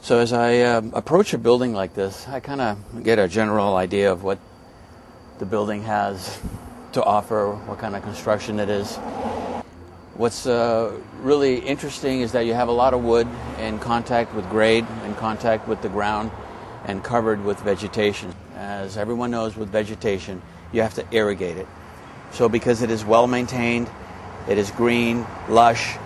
So as I approach a building like this, I kind of get a general idea of what the building has to offer, what kind of construction it is. What's really interesting is that you have a lot of wood in contact with grade, in contact with the ground, and covered with vegetation. As everyone knows, with vegetation, you have to irrigate it. So because it is well maintained, it is green, lush,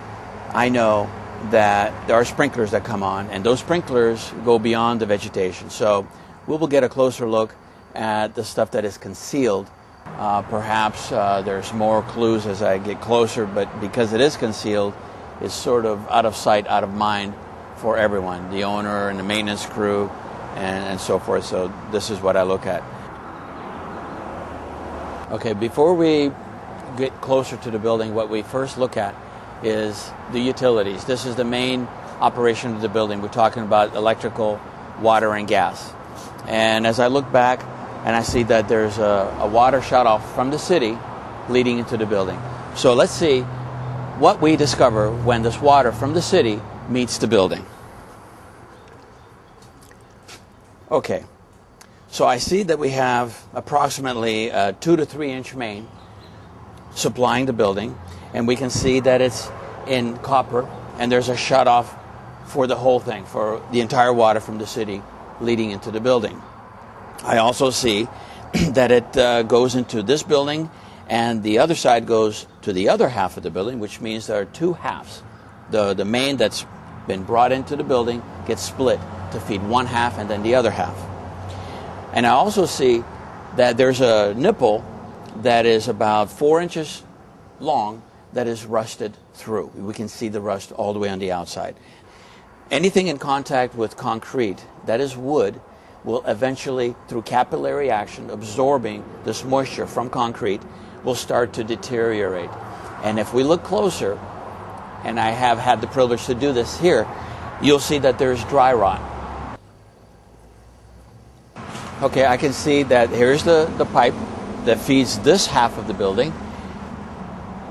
I know that there are sprinklers that come on, and those sprinklers go beyond the vegetation. So we will get a closer look at the stuff that is concealed. Perhaps there's more clues as I get closer, but because it is concealed, it's sort of out of sight, out of mind for everyone, the owner and the maintenance crew and so forth. So this is what I look at. Okay, before we get closer to the building, what we first look at is the utilities. This is the main operation of the building. We're talking about electrical, water, and gas. And as I look back and I see that there's a water shut off from the city leading into the building. So let's see what we discover when this water from the city meets the building. Okay, so I see that we have approximately a 2 to 3 inch main supplying the building, and we can see that it's in copper, and there's a shutoff for the whole thing, for the entire water from the city leading into the building. I also see that it goes into this building, and the other side goes to the other half of the building, which means there are two halves. The main that's been brought into the building gets split to feed one half and then the other half. And I also see that there's a nipple that is about 4 inches long that is rusted through. We can see the rust all the way on the outside. Anything in contact with concrete, that is wood, will eventually, through capillary action, absorbing this moisture from concrete, will start to deteriorate. And if we look closer, and I have had the privilege to do this here, you'll see that there's dry rot. Okay, I can see that here's the pipe that feeds this half of the building,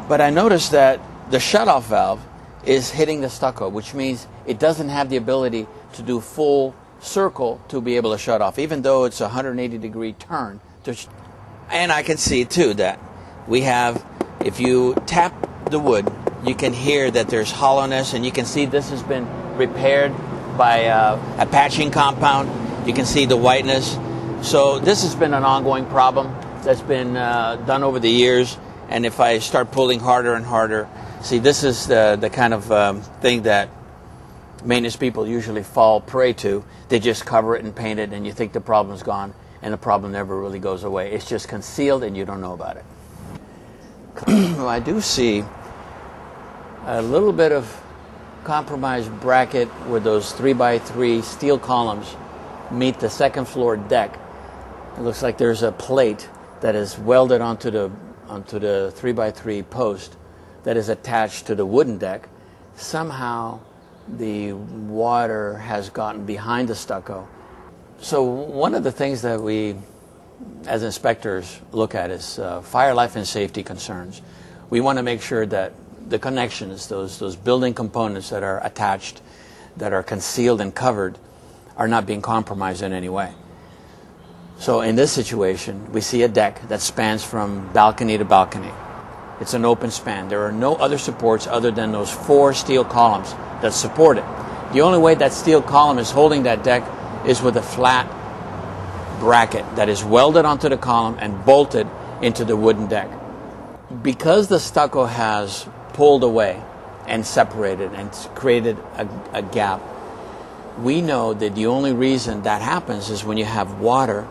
but I noticed that the shutoff valve is hitting the stucco, which means it doesn't have the ability to do full circle to be able to shut off, even though it's a 180-degree turn. And I can see too that we have, if you tap the wood, you can hear that there's hollowness, and you can see this has been repaired by a patching compound. You can see the whiteness. So this has been an ongoing problem that's been done over the years, and if I start pulling harder and harder, see, this is the kind of thing that maintenance people usually fall prey to. They just cover it and paint it, and you think the problem's gone, and the problem never really goes away. It's just concealed, and you don't know about it. Well, I do see a little bit of compromised bracket where those 3x3 steel columns meet the second floor deck. It looks like there's a plate that is welded onto the 3x3 post that is attached to the wooden deck. Somehow the water has gotten behind the stucco. So one of the things that we as inspectors look at is fire, life, and safety concerns. We want to make sure that the connections, those building components that are attached, that are concealed and covered, are not being compromised in any way. So in this situation, we see a deck that spans from balcony to balcony. It's an open span. There are no other supports other than those 4 steel columns that support it. The only way that steel column is holding that deck is with a flat bracket that is welded onto the column and bolted into the wooden deck. Because the stucco has pulled away and separated and created a gap, we know that the only reason that happens is when you have water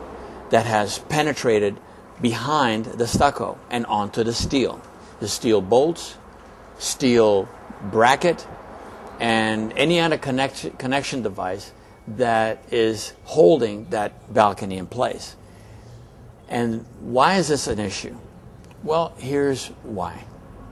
that has penetrated behind the stucco and onto the steel. The steel bolts, steel bracket, and any other connection device that is holding that balcony in place. And why is this an issue? Well, here's why.